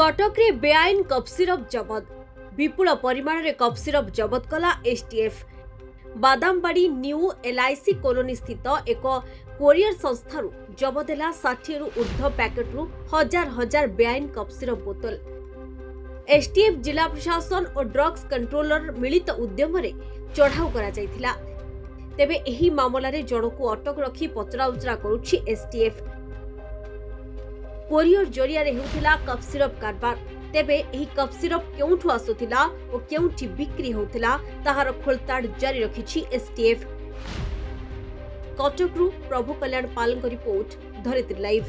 कटक रे बेआईन cough syrup जबत विपुल परिमाण रे कफ सिरप जबत कला STF. Badambadi new LIC colony स्थित एक कोरियर संस्थारू जबत है 60 रु ऊर्ध्व पैकेट रु हजार हजार बेआईन कफ सिरप बोतल। एसटीएफ जिला प्रशासन और ड्रग्स कंट्रोलर मिलित उद्यम चढ़ाऊ करा जायथिला। तेबे एही मामला रे जणको अटक रखी पचराउचरा करूछि एसटीएफ। कोरियर जरिया रे हेउथिला कफ सिरप कारबार। तेबे एही कफ सिरप केउठु आसुथिला और केउठी बिक्री होउथिला ताहार खोलताड़ जारी रखिछि एसटीएफ। कटकरू प्रभु कल्याण पालଙ୍କ रिपोर्ट धरित्री लाइव।